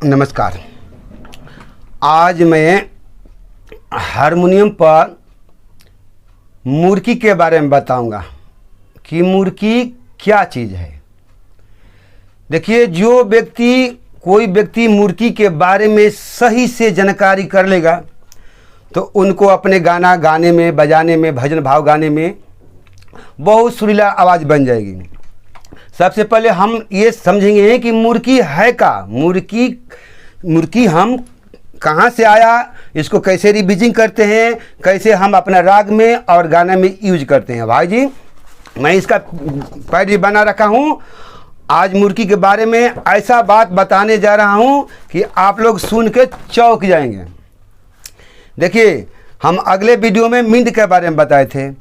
नमस्कार। आज मैं हारमोनियम पर मुर्की के बारे में बताऊंगा कि मुर्की क्या चीज़ है। देखिए, कोई व्यक्ति मुर्की के बारे में सही से जानकारी कर लेगा तो उनको अपने गाना गाने में, बजाने में, भजन भाव गाने में बहुत सुरीला आवाज़ बन जाएगी। सबसे पहले हम ये समझेंगे कि मुर्की है क्या। मुर्की हम कहाँ से आया, इसको कैसे रिविजिंग करते हैं, कैसे हम अपना राग में और गाने में यूज करते हैं। भाई जी, मैं इसका पैड भी बना रखा हूँ। आज मुर्की के बारे में ऐसा बात बताने जा रहा हूँ कि आप लोग सुन के चौंक जाएंगे। देखिए, हम अगले वीडियो में मिंड के बारे में बताए थे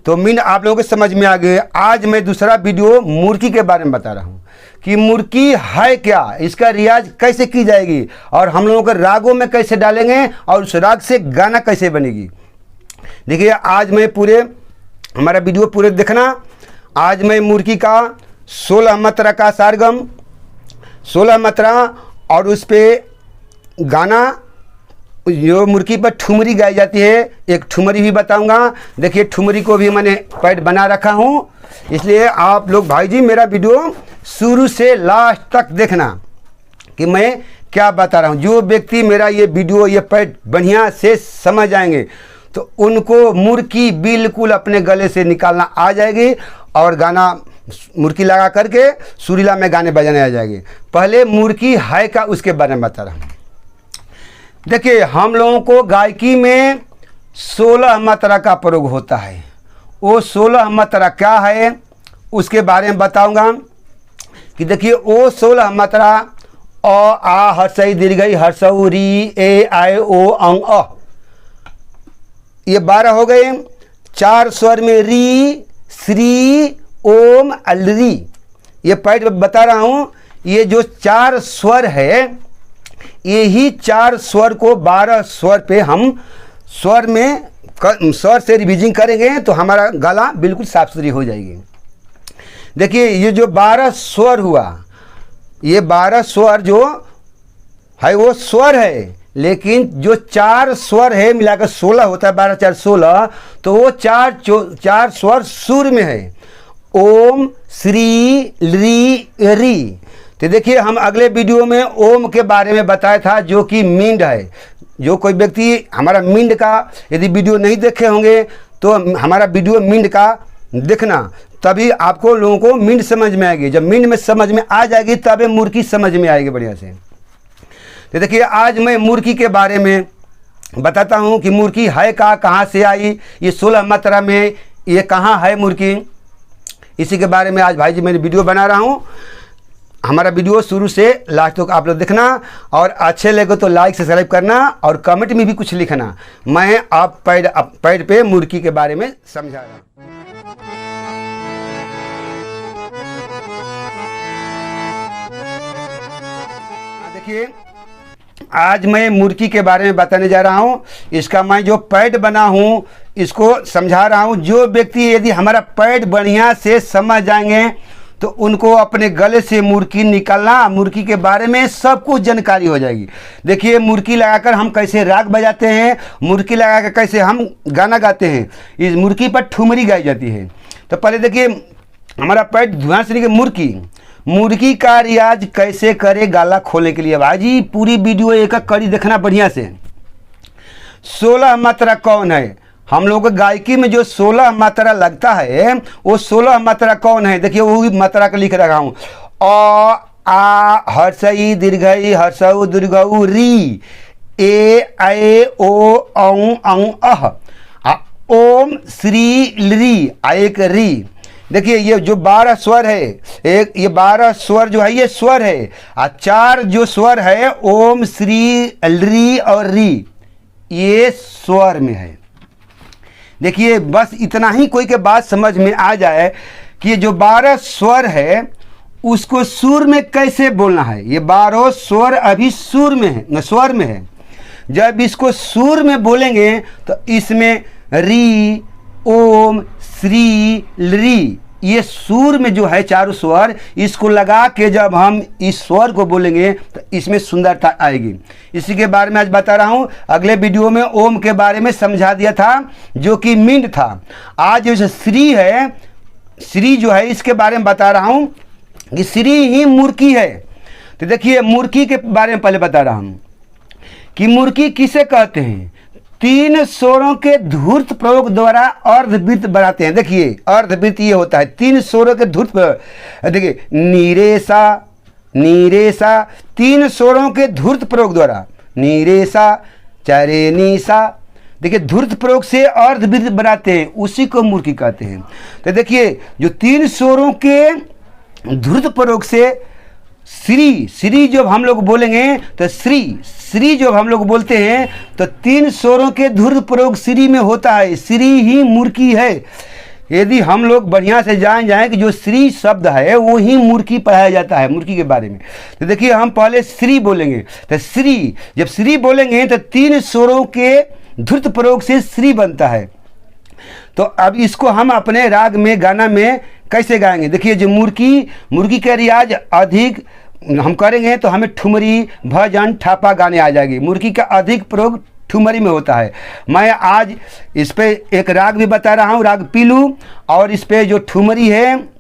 तो मिंड आप लोगों को समझ में आ गए। आज मैं दूसरा वीडियो मुर्की के बारे में बता रहा हूँ कि मुर्की है क्या, इसका रियाज कैसे की जाएगी और हम लोगों को रागों में कैसे डालेंगे और उस राग से गाना कैसे बनेगी। देखिए, आज मैं हमारा वीडियो पूरे देखना। आज मैं मुर्की का 16 मात्रा का सारगम, 16 मात्रा और उस पर गाना, जो मुर्की पर ठुमरी गाई जाती है, एक ठुमरी भी बताऊंगा। देखिए, ठुमरी को भी मैंने पैड बना रखा हूँ, इसलिए आप लोग भाई जी मेरा वीडियो शुरू से लास्ट तक देखना कि मैं क्या बता रहा हूँ। जो व्यक्ति मेरा ये वीडियो, ये पैड बढ़िया से समझ आएंगे तो उनको मुर्की बिल्कुल अपने गले से निकालना आ जाएगी और गाना मुर्की लगा करके सुरीला में गाने बजाने आ जाएंगे। पहले मुर्की है का उसके बारे में बता रहा हूँ। देखिए, हम लोगों को गायकी में 16 मात्रा का प्रयोग होता है। वो 16 मात्रा क्या है उसके बारे में बताऊंगा कि देखिए, वो 16 मात्रा अ, आ, हर्षई, दीर्घई, हर्षऊ, री, ए, आए, ओ, अंग, अ, ये 12 हो गए। 4 स्वर में री, श्री, ओम, अलरी, ये पैड बता रहा हूँ। ये जो 4 स्वर है, यही 4 स्वर को 12 स्वर पे हम स्वर से रिविजिंग करेंगे तो हमारा गला बिल्कुल साफ सुथरी हो जाएगी। देखिए, ये जो 12 स्वर हुआ, ये 12 स्वर जो है वो स्वर है, लेकिन जो 4 स्वर है मिलाकर 16 होता है, 12 4 16, तो वो 4 स्वर सुर में है। ओम, श्री, री, री। तो देखिए, हम अगले वीडियो में ओम के बारे में बताया था जो कि मिंड है। जो कोई व्यक्ति हमारा मिंड का यदि वीडियो नहीं देखे होंगे तो हमारा वीडियो मिंड का देखना, तभी आपको लोगों को मिंड समझ में आएगी। जब मिंड में समझ में आ जाएगी तब मुर्की समझ में आएगी बढ़िया से। तो देखिए, आज मैं मुर्की के बारे में बताता हूँ कि मुर्की है कहाँ से आई, ये 16 मात्रा में ये कहाँ है मुर्की, इसी के बारे में आज भाई जी मैंने वीडियो बना रहा हूँ। हमारा वीडियो शुरू से लास्ट तक आप लोग देखना और अच्छे लगे तो लाइक सब्सक्राइब करना और कमेंट में भी कुछ लिखना। मैं आप पैड पे मुर्की के बारे में समझा रहा हूँ। देखिए, आज मैं मुर्की के बारे में बताने जा रहा हूँ। इसका मैं जो पैड बना हूँ इसको समझा रहा हूँ। जो व्यक्ति यदि हमारा पैड बढ़िया से समझ जाएंगे तो उनको अपने गले से मुर्की निकालना, मुर्की के बारे में सब कुछ जानकारी हो जाएगी। देखिए, मुर्की लगाकर हम कैसे राग बजाते हैं, मुर्की लगाकर कैसे हम गाना गाते हैं, इस मुर्की पर ठुमरी गाई जाती है। तो पहले देखिए, हमारा पैड ध्यान से मुर्की का रियाज कैसे करे गाला खोलने के लिए। भाई पूरी वीडियो एक एक कड़ी देखना बढ़िया से। 16 मात्रा कौन है, हम लोग गायकी में जो 16 मात्रा लगता है वो 16 मात्रा कौन है। देखिए, वो मात्रा का लिख रखा हूँ। अ, आ, हर्षई, दीर्घई, हर्षऊ, दीर्घऊ, री, ए, आए, ओ, औ, अंग, अह, ओम, श्री, री, एक री। देखिए, ये जो 12 स्वर है, ये 12 स्वर जो है ये स्वर है, और 4 जो स्वर है ओम, श्री, री और री, ये स्वर में है। देखिए, बस इतना ही कोई के बात समझ में आ जाए कि ये जो 12 स्वर है उसको सुर में कैसे बोलना है। ये 12 स्वर अभी सुर में है, स्वर में है। जब इसको सुर में बोलेंगे तो इसमें री, ओम, श्री, री, ये सुर में जो है चारों स्वर, इसको लगा के जब हम इस स्वर को बोलेंगे तो इसमें सुंदरता आएगी। इसी के बारे में आज बता रहा हूँ। अगले वीडियो में ओम के बारे में समझा दिया था जो कि मिंड था। आज जो श्री है, श्री जो है इसके बारे में बता रहा हूँ कि श्री ही मूर्खी है। तो देखिए मूर्खी के बारे में पहले बता रहा हूँ कि मूर्खी किसे कहते हैं। 3 स्वरों के धूर्त प्रयोग द्वारा अर्धवृत्त बनाते हैं। देखिए अर्धवृत्त ये होता है 3 स्वरों के धूर्त प्रयोग। देखिए नीरेसा, नीरेसा, 3 स्वरों के धूर्त प्रयोग द्वारा, नीरेसा चारे नीसा। देखिए धूर्त प्रयोग से अर्धवृत्त बनाते हैं, उसी को मूर्खी कहते हैं। तो देखिए जो 3 स्वरों के धूर्त प्रयोग से श्री, श्री जब हम लोग बोलेंगे तो श्री, श्री जब हम लोग बोलते हैं तो 3 स्वरों के धूर्त प्रयोग श्री में होता है। श्री ही मूर्खी है। यदि हम लोग बढ़िया से जान जाएं कि जो श्री शब्द है वो ही मूर्खी पढ़ाया जाता है, मूर्खी के बारे में। तो देखिए हम पहले श्री बोलेंगे तो श्री, जब श्री बोलेंगे तो 3 स्वरों के धूर्त प्रयोग से श्री बनता है। तो अब इसको हम अपने राग में, गाना में कैसे गाएंगे। देखिए जो मूर्खी का रियाज अधिक हम करेंगे तो हमें ठुमरी, भजन, ठापा गाने आ जाएगी। मूर्खी का अधिक प्रयोग ठुमरी में होता है। मैं आज इस पे एक राग भी बता रहा हूँ, राग पीलू, और इस पे जो ठुमरी है,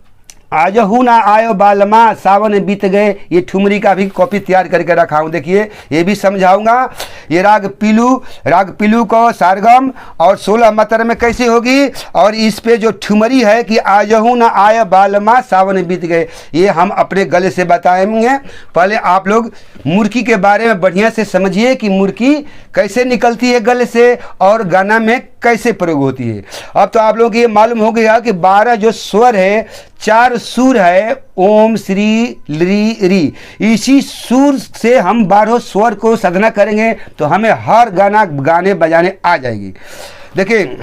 आजहू ना आयो बालमा सावन बीत गए, ये ठुमरी का भी कॉपी तैयार करके रखा हूँ। देखिए ये भी समझाऊंगा। ये राग पीलू को सारगम और 16 मात्रा में कैसे होगी, और इस पे जो ठुमरी है कि आजहू ना आयो बालमा सावन बीत गए, ये हम अपने गले से बताएंगे। पहले आप लोग मूर्खी के बारे में बढ़िया से समझिए कि मूर्खी कैसे निकलती है गले से और गाना में कैसे प्रयोग होती है। अब तो आप लोगों को ये मालूम हो गया कि 12 जो स्वर है, 4 सुर है, ओम, श्री, ली, री। इसी सुर से हम 12 स्वर को साधना करेंगे तो हमें हर गाना गाने बजाने आ जाएगी। देखिए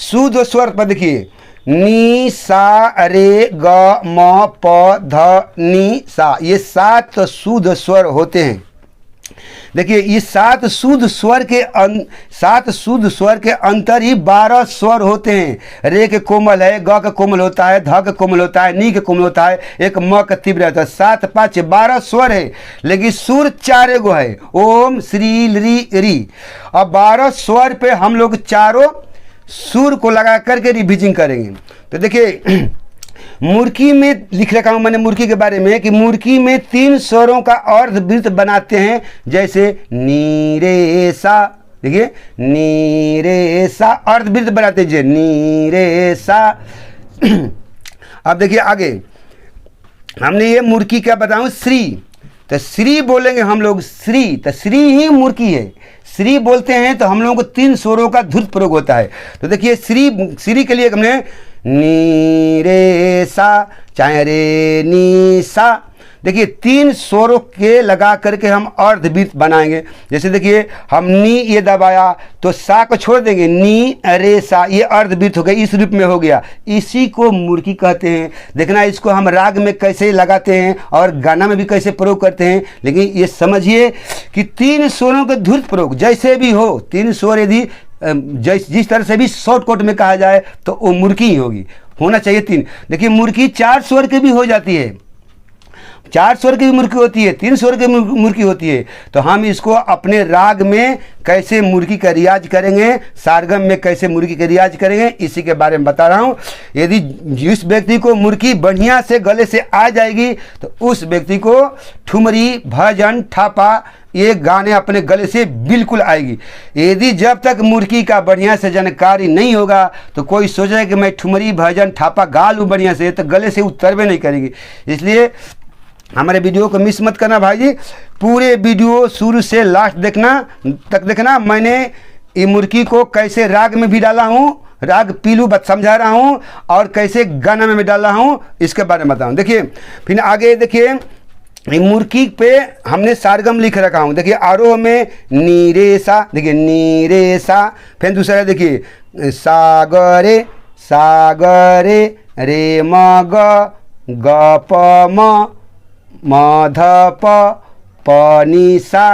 शुद्ध स्वर पर देखिए नी सा रे ग म प ध नी सा, ये 7 शुद्ध स्वर होते हैं। देखिए इस 7 शुद्ध स्वर के अंतर ही 12 स्वर होते हैं। रे के कोमल है, ग का कोमल होता है, ध का कोमल होता है, नी के कोमल होता है, एक म का तीव्र होता है। 7 5 12 स्वर है, लेकिन सुर 4 गो है, ओम, श्री, री, री। अब 12 स्वर पे हम लोग चारों सुर को लगा करके रिविजन करेंगे। तो देखिए मूर्खी में लिख रखा हूं मैंने मूर्खी के बारे में कि मूर्खी में 3 स्वरों का अर्धवृत्त बनाते हैं, जैसे नी रे सा। देखिए नी रे सा अर्धवृत्त बनाते हैं, नी रे सा। अब देखिए आगे हमने ये मूर्खी क्या बताऊं, श्री। तो श्री बोलेंगे हम लोग, श्री, तो श्री ही मूर्खी है। श्री बोलते हैं तो हम लोगों को 3 स्वरों का धूर्त प्रयोग होता है। तो देखिए श्री के लिए हमने नी रे सा चाहे रे नी सा, देखिए 3 स्वरों के लगा करके हम अर्धवृत्त बनाएंगे। जैसे देखिए हम नी ये दबाया तो सा को छोड़ देंगे, नी रे सा, ये अर्धवृत्त हो गया, इस रूप में हो गया। इसी को मूर्खी कहते हैं। देखना इसको हम राग में कैसे लगाते हैं और गाना में भी कैसे प्रयोग करते हैं। लेकिन ये समझिए कि 3 स्वरों के धूर्त प्रयोग जैसे भी हो, 3 स्वर यदि जिस तरह से भी शॉर्टकट में कहा जाए तो वो मूर्खी ही होगी, होना चाहिए 3। देखिए मूर्खी 4 स्वर की भी हो जाती है, 4 स्वर की भी मूर्खी होती है, 3 स्वर की मूर्खी होती है। तो हम इसको अपने राग में कैसे मूर्खी का रियाज करेंगे, सारगम में कैसे मूर्खी का रियाज करेंगे, इसी के बारे में बता रहा हूँ। यदि जिस व्यक्ति को मूर्खी बढ़िया से गले से आ जाएगी तो उस व्यक्ति को ठुमरी, भजन, ठापा ये गाने अपने गले से बिल्कुल आएगी। यदि जब तक मूर्खी का बढ़िया से जानकारी नहीं होगा तो कोई सोचेगा कि मैं ठुमरी, भजन, ठापा गा लूँ बढ़िया से, तो गले से उतरवे नहीं करेगी। इसलिए हमारे वीडियो को मिस मत करना भाई जी, पूरे वीडियो शुरू से लास्ट देखना। मैंने ये मूर्खी को कैसे राग में भी डाला हूँ, राग पीलू समझा रहा हूँ, और कैसे गाना में भी डाला हूँ, इसके बारे में बताऊँ। देखिए फिर आगे देखिए मूर्खी पे हमने सारगम लिख रखा हूँ। देखिए आरोह में नी रे सा, देखिए नी रे सा। फिर दूसरा देखिए सागरे, सागरे, रे म ग प म ध प नी सा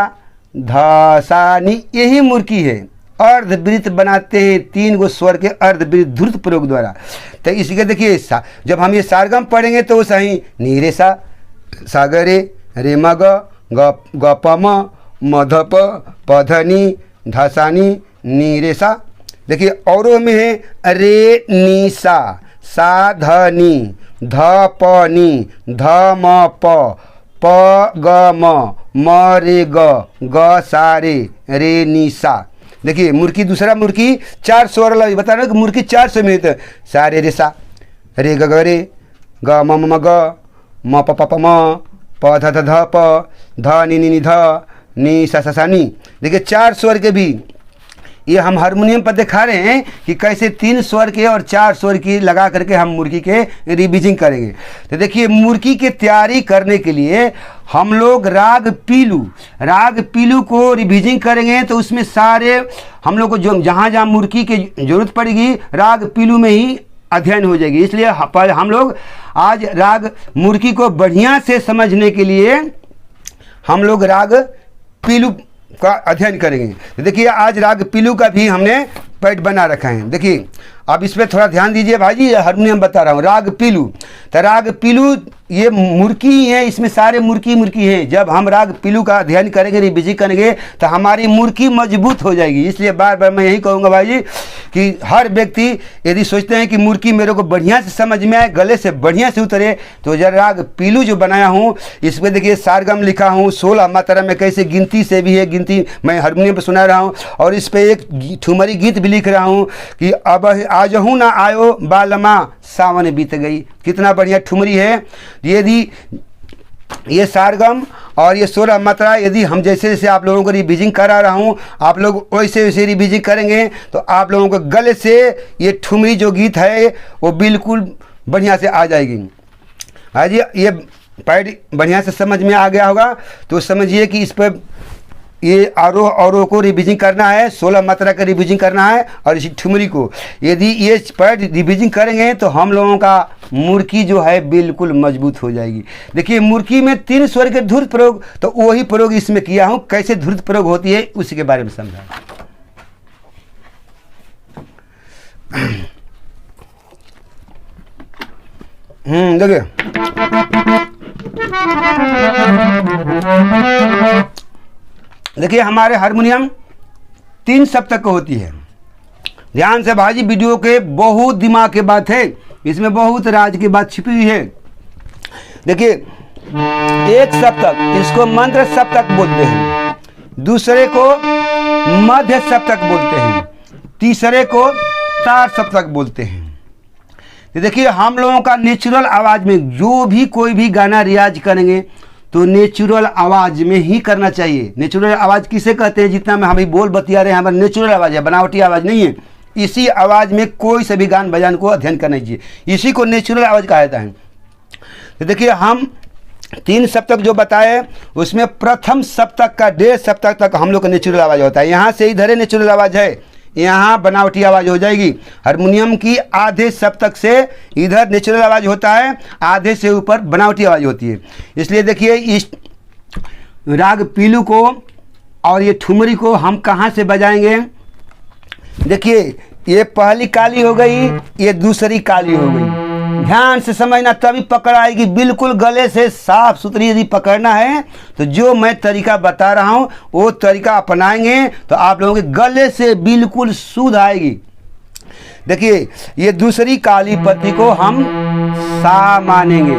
ध सा नी, यही मूर्खी है। अर्धवृत्त बनाते हैं, 3 गो स्वर के अर्धवृत्त ध्रुत प्रयोग द्वारा। तो इसके देखिए जब हम ये सारगम पढ़ेंगे तो सही नी रे सा, सा ग रे, रे म ग प म, म ध प, प ध नि, ध सा नि, नी रे सा। देखिए औरों में है रे नी सा ध नि, ध प नि, ध म प, प ग म रे ग सा रे नी सा। देखिए मुर्की दूसरा मुर्की 4 स्वर वाला बता रहा हूँ कि मुर्की 4 स्वर में तो सा रे सा, रे ग म ग, म प प म, प ध ध प, ध नि ध, नी सा नी। देखिए 4 स्वर के भी ये हम हारमोनियम पर दिखा रहे हैं कि कैसे 3 स्वर के और 4 स्वर की लगा करके हम मुर्गी के रिविजिंग करेंगे। तो देखिए मुर्गी की तैयारी करने के लिए हम लोग राग पीलू को रिविजिंग करेंगे तो उसमें सारे हम लोग को जो जहाँ मुर्गी की जरूरत पड़ेगी राग पीलू में ही अध्ययन हो जाएगी। इसलिए हम लोग आज राग मुर्गी को बढ़िया से समझने के लिए हम लोग राग पीलू का अध्ययन करेंगे। तो देखिए आज राग पीलू का भी हमने पैड बना रखा है। देखिए अब इस पर थोड़ा ध्यान दीजिए भाई, हारमोनियम बता रहा हूँ। राग पीलू, तो राग पीलू ये मुर्की है, इसमें सारे मुर्की हैं। जब हम राग पीलू का अध्ययन करेंगे, रिविजिंग करेंगे तो हमारी मुर्की मजबूत हो जाएगी। इसलिए बार बार मैं यही कहूँगा भाई जी कि हर व्यक्ति यदि सोचते हैं कि मुर्की मेरे को बढ़िया से समझ में आए, गले से बढ़िया से उतरे, तो जरा राग पीलू जो बनाया हूँ इसमें देखिए सारगम लिखा हूँ, 16 मात्रा में कैसे गिनती से भी है, गिनती मैं हारमोनियम पर सुना रहा हूँ। और इस पर एक ठुमरी गीत भी लिख रहा हूँ कि अब आजहू ना आयो बालमा सावन बीत गई। कितना बढ़िया ठुमरी है। यदि ये सारगम और ये 16 मात्रा यदि हम जैसे जैसे आप लोगों को रिविजिंग करा रहा हूँ, आप लोग वैसे वैसे रिविजिंग करेंगे तो आप लोगों को गले से ये ठुमरी जो गीत है वो बिल्कुल बढ़िया से आ जाएगी। हाँ जी, ये पैड बढ़िया से समझ में आ गया होगा तो समझिए कि इस पर ये आरोह को रिविजिंग करना है, 16 मात्रा का रिविजिंग करना है। और इसी ठुमरी को यदि ये पैड रिविजिंग करेंगे तो हम लोगों का मुर्की जो है बिल्कुल मजबूत हो जाएगी। देखिए मुर्की में 3 स्वर के धुर्त प्रयोग, तो वही प्रयोग इसमें किया हूँ। कैसे धुर्त प्रयोग होती है उसी के बारे में समझा। देखिए हमारे हारमोनियम 3 सप्तक होती है। ध्यान से भाजी, वीडियो के बहुत दिमाग की बात है, इसमें बहुत राज की बात छिपी हुई है। देखिए एक सप्तक, इसको मंत्र सप्तक बोलते हैं, दूसरे को मध्य सप्तक बोलते हैं, तीसरे को तार सप्तक बोलते हैं। तो देखिए हम लोगों का नेचुरल आवाज़ में जो भी कोई भी गाना रियाज करेंगे तो नेचुरल आवाज़ में ही करना चाहिए। नेचुरल आवाज़ किसे कहते हैं? जितना में हम ही बोल बतिया रहे हैं हमारा नेचुरल आवाज़ है, बनावटी आवाज़ नहीं है। इसी आवाज़ में कोई से भी गान बजान को अध्ययन करना चाहिए, इसी को नेचुरल आवाज़ कहा जाता है। तो देखिए हम 3 सप्तक जो बताए उसमें प्रथम सप्तक का 1.5 सप्तक तक हम लोग का नेचुरल आवाज़ होता है। यहाँ से इधर नेचुरल आवाज़ है, यहाँ बनावटी आवाज़ हो जाएगी। हारमोनियम की आधे सप्तक से इधर नेचुरल आवाज़ होता है, आधे से ऊपर बनावटी आवाज़ होती है। इसलिए देखिए इस राग पीलू को और ये ठुमरी को हम कहाँ से बजाएंगे? देखिए ये पहली काली हो गई, ये दूसरी काली हो गई। ध्यान से समझना तभी पकड़ आएगी। बिल्कुल गले से साफ सुथरी यदि पकड़ना है तो जो मैं तरीका बता रहा हूँ वो तरीका अपनाएंगे तो आप लोगों के गले से बिल्कुल शुद्ध आएगी। देखिए ये दूसरी काली पत्ती को हम सा मानेंगे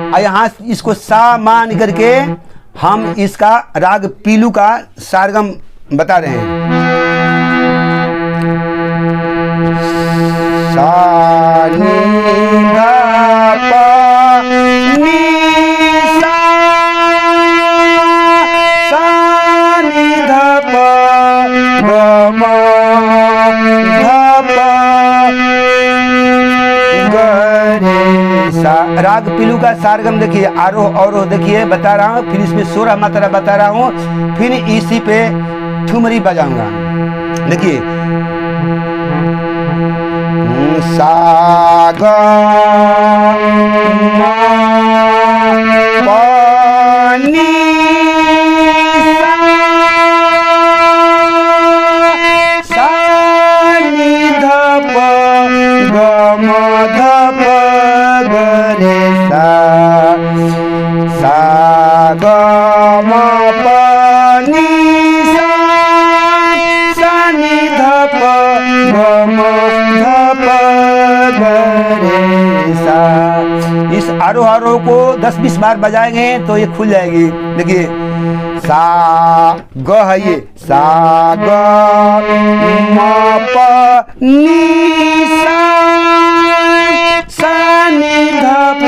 और यहाँ इसको सा मान करके हम इसका राग पीलू का सारगम बता रहे हैं। सा नी धा पा नी सा, सा नी धा पा ग म धा पा ग रे सा। राग पीलू का सारगम देखिए, आरोह अवरोह देखिए बता रहा हूँ, फिर इसमें 16 मात्रा बता रहा हूँ, फिर इसी पे ठुमरी बजाऊंगा। देखिए सा ग म प नी सा म प नि सा सा नि ध प ग म ध प ग रे सा। इस आरोह को 10-20 बार बजाएंगे तो ये खुल जाएगी। देखिए सा ग है, ये सा ग म प नि सा सा नि ध प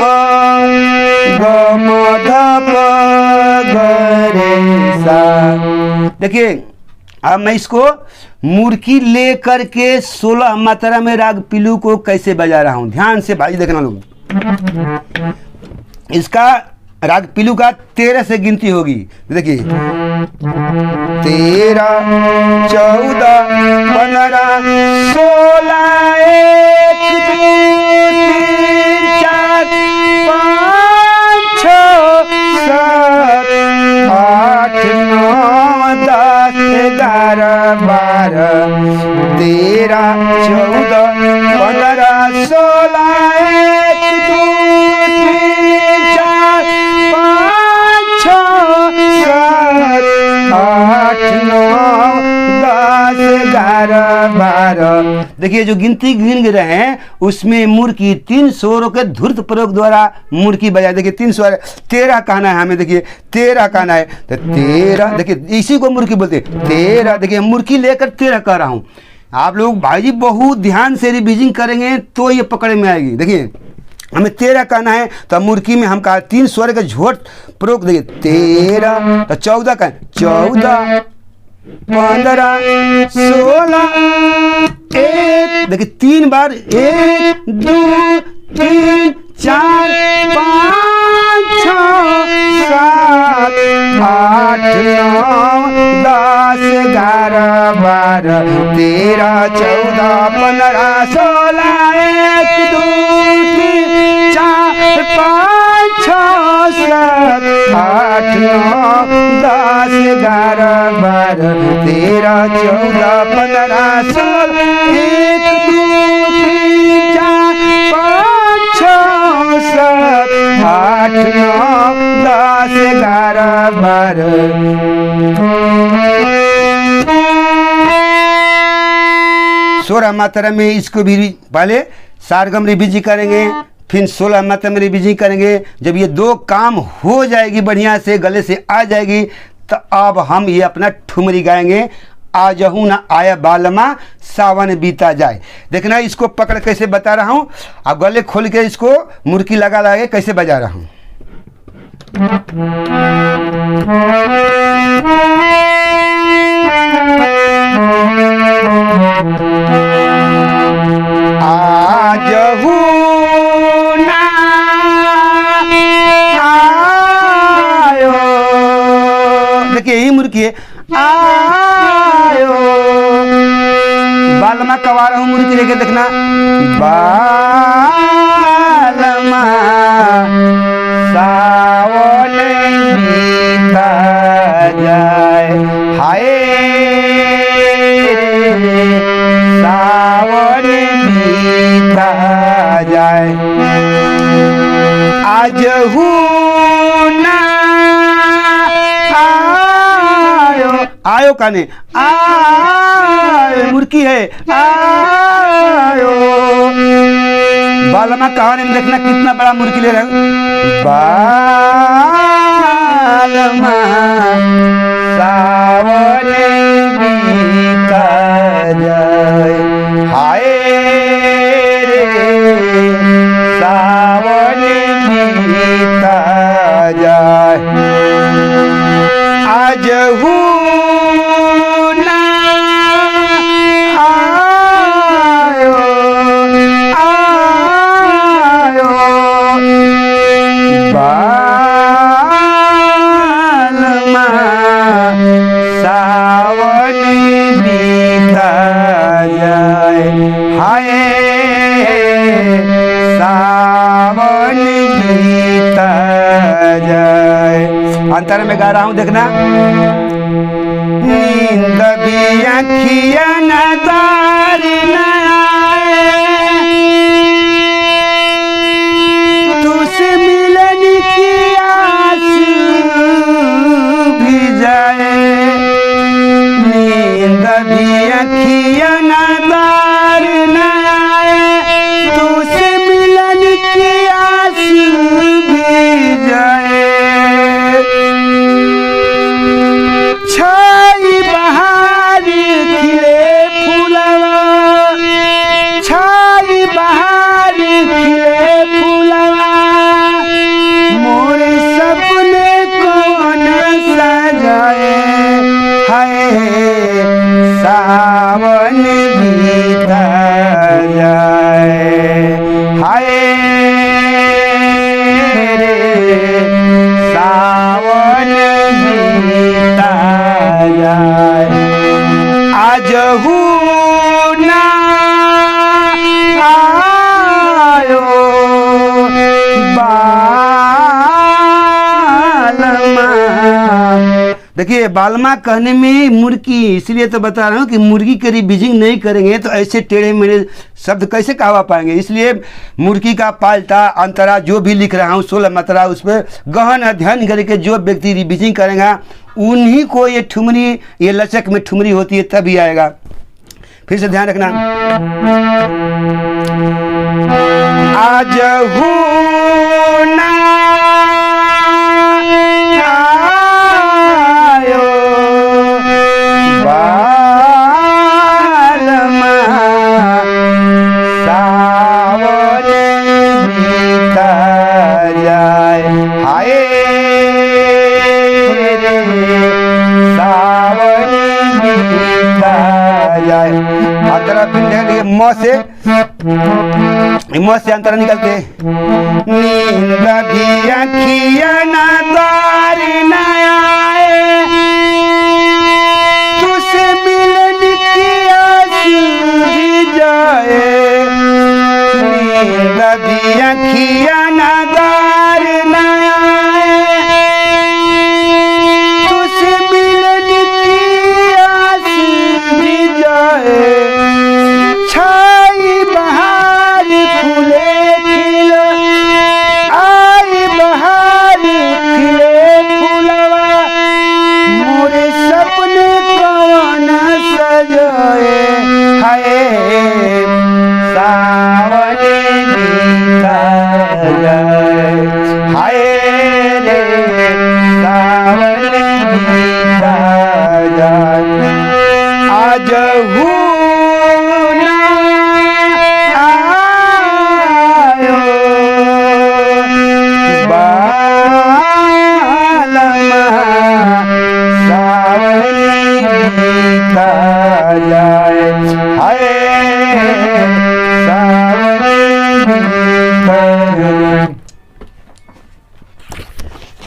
ग म ध प ग रे सा। देखिए अब मैं इसको मुर्की लेकर के 16 मात्रा में राग पीलू को कैसे बजा रहा हूं, ध्यान से भाई देखना लोग। इसका राग पीलू का 13 से गिनती होगी। देखिए 13 14 15 16 1 2 3 4 5 6 7 8 9 10 11 12 13 14 15 16 1 2 3 4 5 6 7 8 9 10 11 12। देखिए जो गिनती गिन रहे हैं उसमें मुर्की 3 स्वरों के धुर्त प्रयोग द्वारा मुर्की बजाए। देखिए 3 स्वर 13 कहना है हमें, देखिए 13 कहना है तो 13, देखिए इसी को मुर्की बोलते हैं 13। देखिए मुर्की लेकर 13 कह रहा हूं। आप लोग भाई जी बहुत ध्यान से रिविजन करेंगे तो ये पकड़ में आएगी। देखिए हमें 13 कहना है तो मुर्की में हम कहा 3 स्वर का झोट प्रयोग। देखिए 13 तो 14 का 14 15 16 1। देखिए 3 बार 1 2 3 4 5 6 7 8 9 10 11 12 13 14 15 16 1 2 3 4 5 6 7 8 9 10 11 12 13 14 15 16 1 2 3 4 5 6 7 8 9 10 11 12। 16 मात्रा में इसको भी पहले सारगम रिविजी करेंगे, फिर 16 मात्रा में रिविजी करेंगे। जब ये 2 काम हो जाएगी बढ़िया से, गले से आ जाएगी, तो अब हम ये अपना ठुमरी गाएंगे। आजहू ना आया बालमा सावन बीता जाए। देखना इसको पकड़ कैसे बता रहा हूँ। अब गले खोल के इसको मुर्की लगा लगा के कैसे बजा रहा हूँ। आजहू ना आयो, देखिए यही मुर्की है, आयो बालमा कवा रहा हूँ मुर्की लेके। देखना बालमा सावन बीता जाए, हाय सावन बीता जाए। आजहू ना आयो, आयो काने आयो मुर्की है, आयो बालमा कहानी में देखना कितना बड़ा मुर्की ले रहे हो। बालमा सावन बीता जाए, हाय रे सावन बीता जाए। आजहू ना आयो आयो बालमा सावन बीता जाए, हाय सावन बीता जाए। अंतर में गा रहा हूं देखना। नींद भी अखिया नदार न आए, तुझसे मिलन की आस देखिए बालमा कहने में मुर्गी, इसलिए तो बता रहा हूँ कि मुर्गी के रिवीजिंग नहीं करेंगे तो ऐसे टेढ़े मेढ़े शब्द कैसे कहवा पाएंगे। इसलिए मुर्गी का पाल्टा अंतरा जो भी लिख रहा हूँ 16 मात्रा, उस पर गहन अध्ययन करके जो व्यक्ति रिवीजिंग करेगा उन्हीं को ये ठुमरी, ये लचक में ठुमरी होती है तभी आएगा। फिर से ध्यान रखना। आज ना म से अंतर निकलते नींद भी अखिया ना दारी ना आए, तुझसे मिलने की आस भी जाए। नींद भी अखिया ना दारी ना आए, तुझसे मिलने की आस भी जाए। छाई बहार फूले खिले, आई बहार खिले फूलवा, मोरे सपने कौन सजाए। हाय सावने बीता जाए, हाय रे सावने बीता जाए। आज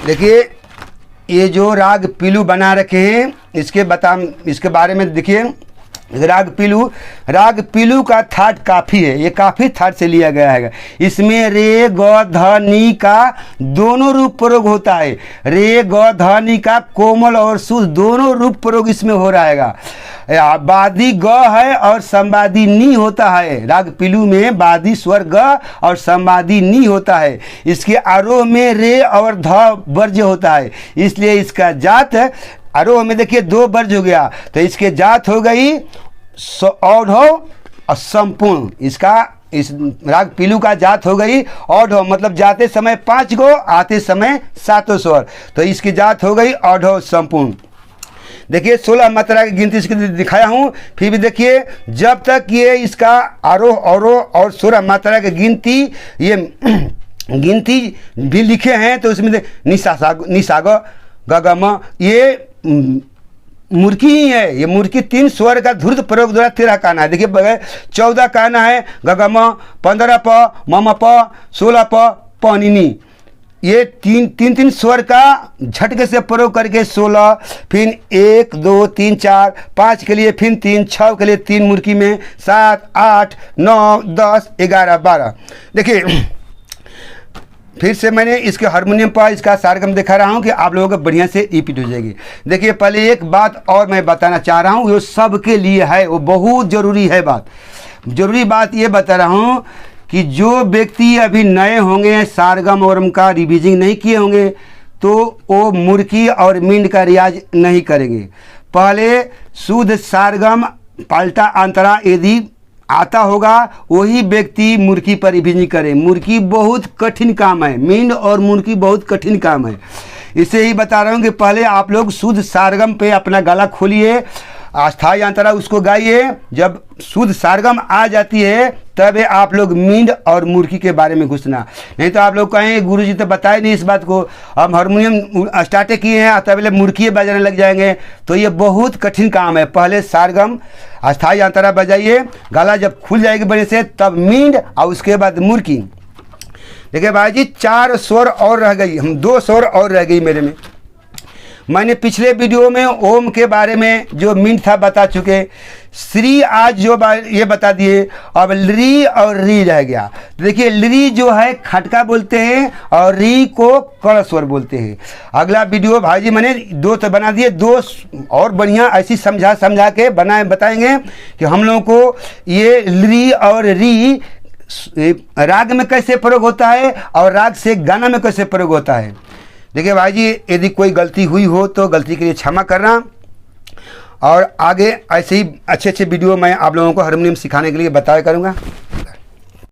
देखिए ये जो राग पीलू बना रखे हैं इसके बारे में देखिए। राग पीलू का थाट काफ़ी है, ये काफ़ी थाट से लिया गया है। इसमें रे ग ध नी का दोनों रूप प्रयोग होता है। रे ग ध नी का कोमल और शुद्ध दोनों रूप प्रयोग इसमें हो रहा है। बादी ग है और संवादी नी होता है। राग पीलू में बादी स्वर ग और संवादी नी होता है। इसके आरोह में रे और ध वर्ज्य होता है, इसलिए इसका जात आरोह में देखिए 2 वर्ज हो गया, तो इसके जात हो गई औढ़व और संपूर्ण। इसका इस राग पीलू का जात हो गई औढ़व, मतलब जाते समय 5 गो, आते समय 7 स्वर, तो इसकी जात हो गई औढ़व संपूर्ण। देखिए 16 मात्रा की गिनती इसकी दिखाया हूँ, फिर भी देखिए जब तक ये इसका आरोह अवरोह और 16 मात्रा की गिनती ये गिनती भी लिखे हैं, तो उसमें निसाग गगम ये मुर्की ही है। ये मुर्की 3 स्वर का धुर्त प्रयोग द्वारा 13 काना है। देखिए 14 काना है गगम, 15 प मम प, 16 प पनिनी। ये तीन स्वर का झटके से प्रयोग करके 16, फिर 1 2 3 4 5 के लिए, फिर 3 6 के लिए 3 मुर्की में, 7 8 9 10 11 12। देखिए फिर से मैंने इसके हारमोनियम पर इसका सारगम दिखा रहा हूँ कि आप लोगों को बढ़िया से रिपीट हो जाएगी। देखिए पहले एक बात और मैं बताना चाह रहा हूँ, वो सबके लिए है, वो बहुत ज़रूरी है। ज़रूरी बात ये बता रहा हूँ कि जो व्यक्ति अभी नए होंगे, सारगम और का रिवीजिंग नहीं किए होंगे, तो वो मुर्की और मींड का रियाज नहीं करेंगे। पहले शुद्ध सारगम पाल्टा अंतरा यदि आता होगा वही व्यक्ति मुर्की पर रिवीजिंग करे। मुर्की बहुत कठिन काम है, मींड और मुर्की बहुत कठिन काम है। इसे ही बता रहा हूँ कि पहले आप लोग शुद्ध सारगम पे अपना गला खोलिए, अस्थाई अंतरा उसको गाइए। जब शुद्ध सारगम आ जाती है तब आप लोग मींड और मुर्की के बारे में घुसना, नहीं तो आप लोग कहेंगे गुरुजी तो बताए नहीं इस बात को, हम हारमोनियम स्टार्ट किए हैं तब मुर्की बजाने लग जाएंगे। तो ये बहुत कठिन काम है। पहले सारगम अस्थाई अंतरा बजाइए, गला जब खुल जाएगी बड़े से तब मींड और उसके बाद मुर्की। देखिए भाई जी 4 स्वर और रह गई, हम 2 स्वर और रह गई मेरे में। मैंने पिछले वीडियो में ओम के बारे में जो मीन था बता चुके, श्री आज जो ये बता दिए, अब री और री रह गया। देखिए री जो है खटका बोलते हैं और री को कड़ स्वर बोलते हैं। अगला वीडियो भाई जी मैंने दो तो बना दिए, दो और बढ़िया ऐसी समझा के बताएंगे कि हम लोगों को ये री और री राग में कैसे प्रयोग होता है और राग से गाना में कैसे प्रयोग होता है। देखिए भाई जी, यदि कोई गलती हुई हो तो गलती के लिए क्षमा करना, और आगे ऐसे ही अच्छे अच्छे वीडियो मैं आप लोगों को हारमोनियम सिखाने के लिए बताया करूँगा।